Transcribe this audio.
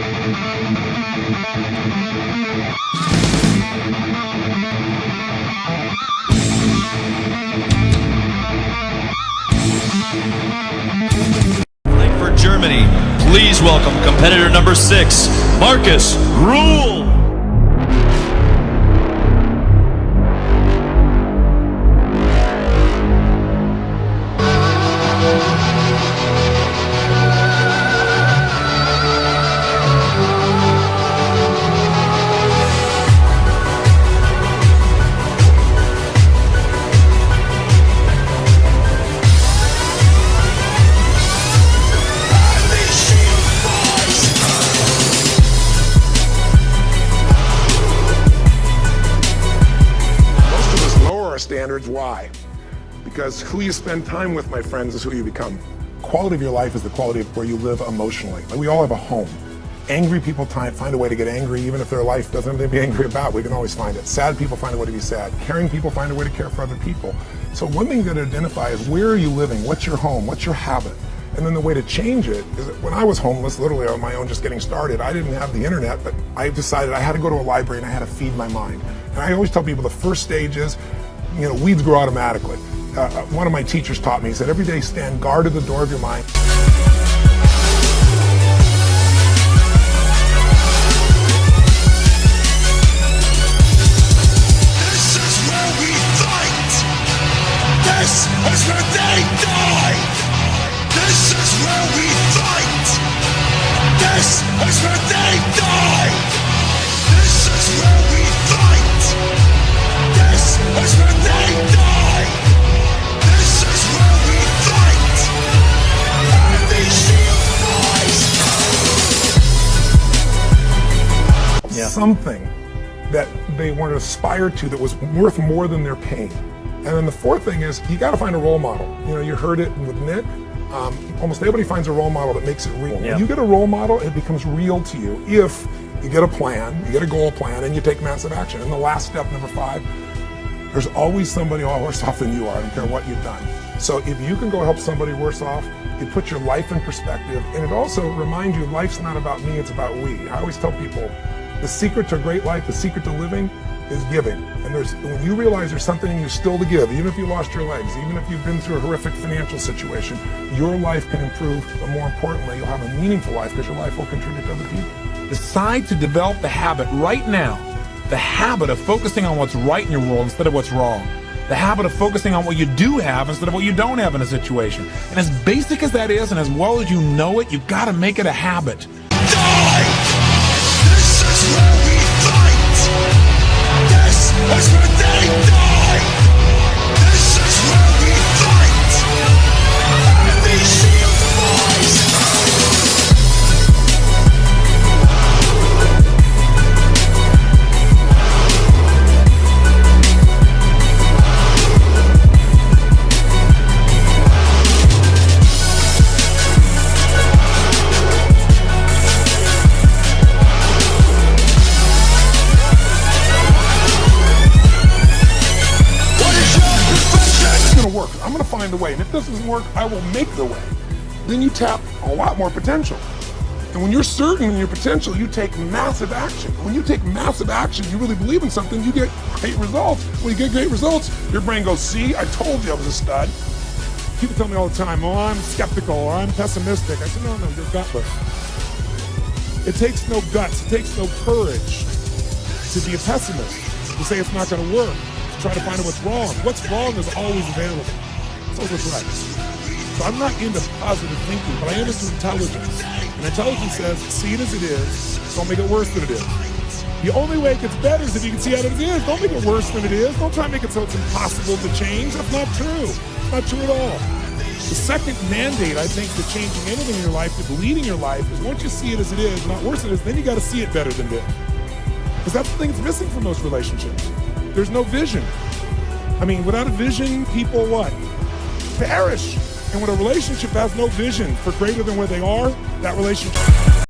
For Germany, please welcome competitor number 6, Markus, Ruhl. Standards. Why? Because who you spend time with, my friends, is who you become. Quality of your life is the quality of where you live emotionally. Like, we all have a home. Angry people find a way to get angry, even if their life doesn't have anything to be angry about. We can always find it. Sad people find a way to be sad. Caring people find a way to care for other people. So one thing you got to identify is, where are you living? What's your home? What's your habit? And then the way to change it is that when I was homeless, literally on my own, just getting started, I didn't have the internet, but I decided I had to go to a library and I had to feed my mind. And I always tell people the first stage is, weeds grow automatically. One of my teachers taught me, he said, every day stand guard at the door of your mind. This is where we fight. This is where they die. This is where we fight. This is where they die. This is where we fight. This is where they die. This is where we fight. And the shield flies. Yeah. Something that they want to aspire to that was worth more than their pain. And then the fourth thing is, you got to find a role model. You heard it with Nick. Almost everybody finds a role model that makes it real. Yeah. When you get a role model, it becomes real to you if you get a plan, you get a goal plan, and you take massive action. And the last step, number 5, there's always somebody worse off than you are. I don't care what you've done. So if you can go help somebody worse off, it puts your life in perspective, and it also reminds you life's not about me, it's about we. I always tell people, the secret to a great life, the secret to living, is giving. And when you realize there's something in you still to give, even if you lost your legs, even if you've been through a horrific financial situation, your life can improve, but more importantly, you'll have a meaningful life because your life will contribute to other people. Decide to develop the habit right now, the habit of focusing on what's right in your world instead of what's wrong. The habit of focusing on what you do have instead of what you don't have in a situation. And as basic as that is, and as well as you know it, you've got to make it a habit. Die! This is where we fight! This is where they die! This is where we fight! And the shield flies! I'm going to find the way, and if this doesn't work, I will make the way. Then you tap a lot more potential. And when you're certain in your potential, you take massive action. When you take massive action, you really believe in something, you get great results. When you get great results, your brain goes, see, I told you I was a stud. People tell me all the time, oh, I'm skeptical or I'm pessimistic. I said, no, you're gutless. It takes no guts, it takes no courage to be a pessimist, to say it's not going to work. Try to find out what's wrong. What's wrong is always available. It's always right. So I'm not into positive thinking, but I am into intelligence. And intelligence says, see it as it is, don't make it worse than it is. The only way it gets better is if you can see it as it is. Don't make it worse than it is. Don't try to make it so it's impossible to change. That's not true. It's not true at all. The second mandate, I think, to changing anything in your life, to leading your life, is once you see it as it is, not worse than it is, then you got to see it better than it is. Because that's the thing that's missing from most relationships. There's no vision. I mean, without a vision, people what? Perish. And when a relationship has no vision for greater than where they are, that relationship